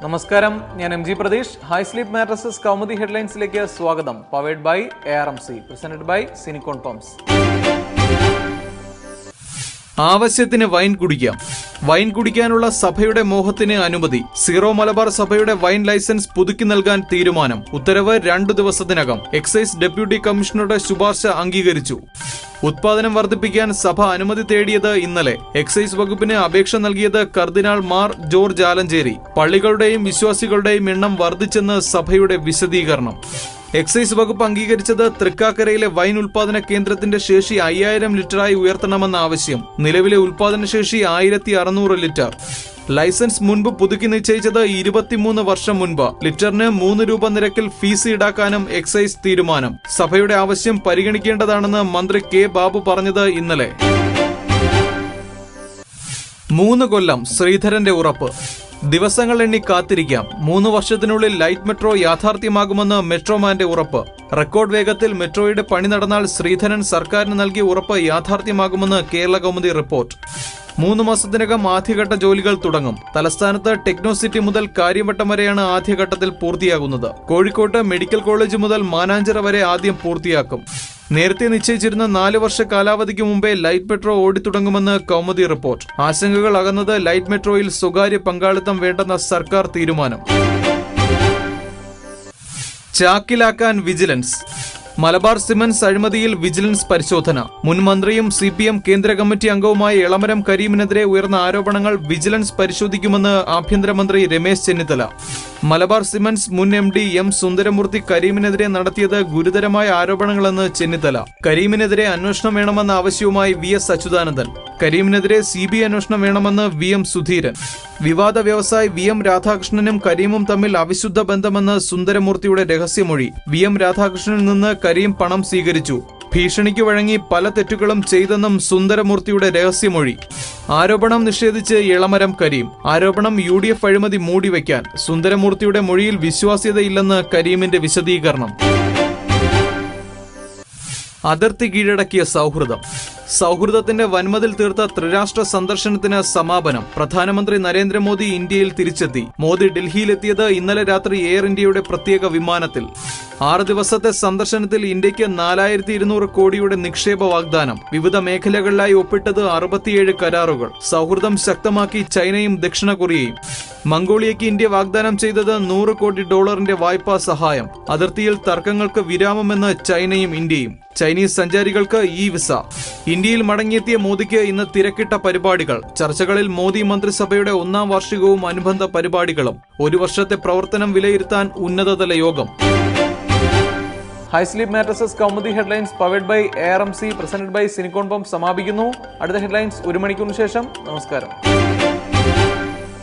നമസ്കാരം, ഞാൻ M G Prathish. High Sleep mattresses Kaumudi ഹെഡ്ലൈൻസിലേക്ക് സ്വാഗതം. Powered by ARMC, presented by Cinicon pumps. ആവശ്യത്തിന് വൈൻ കുടിക്കാം. വൈൻ കുടിക്കാനുള്ള സഭയുടെ മോഹത്തിന് അനുമതി. സീറോ മലബാർ സഭയുടെ വൈൻ ലൈസൻസ് പുതുക്കി നൽകാൻ തീരുമാനം. ഉത്തരവ് 2 ദിവസത്തിനകം. എക്സൈസ് ഡെപ്യൂട്ടി കമ്മീഷണറുടെ ശുപാർശ അംഗീകരിച്ചു. ഉത്പാദനം വർദ്ധിപ്പിക്കാൻ സഭ അനുമതി തേടിയത് ഇന്നലെ. എക്സൈസ് വകുപ്പിന് അപേക്ഷ നൽകിയത് കർദിനാൾ മാർ ജോർജ് ആലഞ്ചേരി. പള്ളികളുടെയും വിശ്വാസികളുടെയും എണ്ണം വർദ്ധിച്ചെന്ന് സഭയുടെ വിശദീകരണം. എക്സൈസ് വകുപ്പ് അംഗീകരിച്ചത് തൃക്കാക്കരയിലെ വൈൻ ഉൽപാദന കേന്ദ്രത്തിന്റെ ശേഷി 5000 ലിറ്ററായി ഉയർത്തണമെന്ന ആവശ്യം. നിലവിലെ ഉൽപാദന ശേഷി 1600 ലിറ്റർ. ലൈസൻസ് മുൻപ് പുതുക്കി നിശ്ചയിച്ചത് 23 വർഷം മുൻപ്. ലിറ്ററിന് 3 രൂപ നിരക്കിൽ ഫീസ് ഈടാക്കാനും എക്സൈസ് തീരുമാനം. സഭയുടെ ആവശ്യം പരിഗണിക്കേണ്ടതാണെന്ന് മന്ത്രി കെ ബാബു പറഞ്ഞത് ഇന്നലെ. 3 കൊല്ലം ശ്രീധരന്റെ ഉറപ്പ്. ദിവസങ്ങൾ എണ്ണി കാത്തിരിക്കാം. 3 വർഷത്തിനുള്ളിൽ ലൈറ്റ് മെട്രോ യാഥാർത്ഥ്യമാകുമെന്ന് മെട്രോമാന്റെ ഉറപ്പ്. റെക്കോർഡ് വേഗത്തിൽ മെട്രോയുടെ പണി നടന്നാൽ ശ്രീധരൻ സർക്കാരിന് നൽകിയ ഉറപ്പ് യാഥാർത്ഥ്യമാകുമെന്ന് കേരള കൗമുദി റിപ്പോർട്ട്. 3 മാസത്തിനകം ആദ്യഘട്ട ജോലികൾ തുടങ്ങും. തലസ്ഥാനത്ത് ടെക്നോസിറ്റി മുതൽ കാര്യവട്ടം വരെയാണ് ആദ്യഘട്ടത്തിൽ പൂർത്തിയാകുന്നത്. കോഴിക്കോട്ട് മെഡിക്കൽ കോളേജ് മുതൽ മാനാഞ്ചിറ വരെ ആദ്യം പൂർത്തിയാക്കും. നേരത്തെ നിശ്ചയിച്ചിരുന്ന 4 വർഷ കാലാവധിക്ക് മുമ്പേ ലൈറ്റ് മെട്രോ ഓടിത്തുടങ്ങുമെന്ന് കൗമുദി റിപ്പോർട്ട്. ആശങ്കകൾ അകന്നത് ലൈറ്റ് മെട്രോയിൽ സ്വകാര്യ പങ്കാളിത്തം വേണ്ടെന്ന സർക്കാർ തീരുമാനം. ചാക്കിലാക്കാൻ വിജിലൻസ്. മലബാർ സിമന്റ്സ് അഴിമതിയിൽ വിജിലൻസ് പരിശോധന. മുൻ മന്ത്രിയും CPM കേന്ദ്ര കമ്മിറ്റി അംഗവുമായ എളമരം കരീമിനെതിരെ ഉയർന്ന ആരോപണങ്ങൾ വിജിലൻസ് പരിശോധിക്കുമെന്ന് ആഭ്യന്തരമന്ത്രി രമേശ് ചെന്നിത്തല. മലബാർ സിമന്റ്സ് മുൻ MD M സുന്ദരമൂർത്തി കരീമിനെതിരെ നടത്തിയത് ഗുരുതരമായ ആരോപണങ്ങളെന്ന് ചെന്നിത്തല. കരീമിനെതിരെ അന്വേഷണം വേണമെന്ന ആവശ്യവുമായി VS അച്യുതാനന്ദൻ. കരീമിനെതിരെ CBI അന്വേഷണം വേണമെന്ന് VM സുധീരൻ. വിവാദ വ്യവസായി VM രാധാകൃഷ്ണനും കരീമും തമ്മിൽ അവിശുദ്ധ ബന്ധമെന്ന് സുന്ദരമൂർത്തിയുടെ രഹസ്യമൊഴി. VM രാധാകൃഷ്ണനിൽ നിന്ന് കരീം പണം സ്വീകരിച്ചു. ഭീഷണിക്ക് വഴങ്ങി പല തെറ്റുകളും ചെയ്തെന്നും സുന്ദരമൂർത്തിയുടെ രഹസ്യമൊഴി. ആരോപണം നിഷേധിച്ച് എളമരം കരീം. ആരോപണം UDF അഴിമതി മൂടിവെക്കാൻ. സുന്ദരമൂർത്തിയുടെ മൊഴിയിൽ വിശ്വാസ്യതയില്ലെന്ന് കരീമിന്റെ വിശദീകരണം. അതിർത്തി കീഴടക്കിയ സൗഹൃദം. സൗഹൃദത്തിന്റെ വൻമതിൽ തീർത്ത ത്രിരാഷ്ട്ര സന്ദർശനത്തിന് സമാപനം. പ്രധാനമന്ത്രി നരേന്ദ്രമോദി ഇന്ത്യയിൽ തിരിച്ചെത്തി. മോദി ഡൽഹിയിലെത്തിയത് ഇന്നലെ രാത്രി എയർ ഇന്ത്യയുടെ പ്രത്യേക വിമാനത്തിൽ. 6 ദിവസത്തെ സന്ദർശനത്തിൽ ഇന്ത്യക്ക് 4200 കോടിയുടെ നിക്ഷേപ വാഗ്ദാനം. വിവിധ മേഖലകളിലായി ഒപ്പിട്ടത് 67 കരാറുകൾ. സൗഹൃദം ശക്തമാക്കി ചൈനയും ദക്ഷിണ കൊറിയയും. മംഗോളിയയ്ക്ക് ഇന്ത്യ വാഗ്ദാനം ചെയ്തത് $100 കോടി വായ്പാ സഹായം. അതിർത്തിയിൽ തർക്കങ്ങൾക്ക് വിരാമമെന്ന് ചൈനയും ഇന്ത്യയും. ചൈനീസ് സഞ്ചാരികൾക്ക് വിസ. ഇന്ത്യയിൽ മടങ്ങിയെത്തിയ മോദിക്ക് ഇന്ന് തിരക്കിട്ട പരിപാടികൾ. ചർച്ചകളിൽ മോദി മന്ത്രിസഭയുടെ 1ാം വാർഷികവും അനുബന്ധ പരിപാടികളും. 1 വർഷത്തെ പ്രവർത്തനം വിലയിരുത്താൻ ഉന്നതതല യോഗം. High Sleep mattresses Kaumudi headlines powered by ARMC, presented by Cinicon pumps സമാപിക്കുന്നു. അടുത്ത ഹെഡ്ലൈൻസ് 1 മണിക്കൂറിന് ശേഷം. നമസ്കാരം.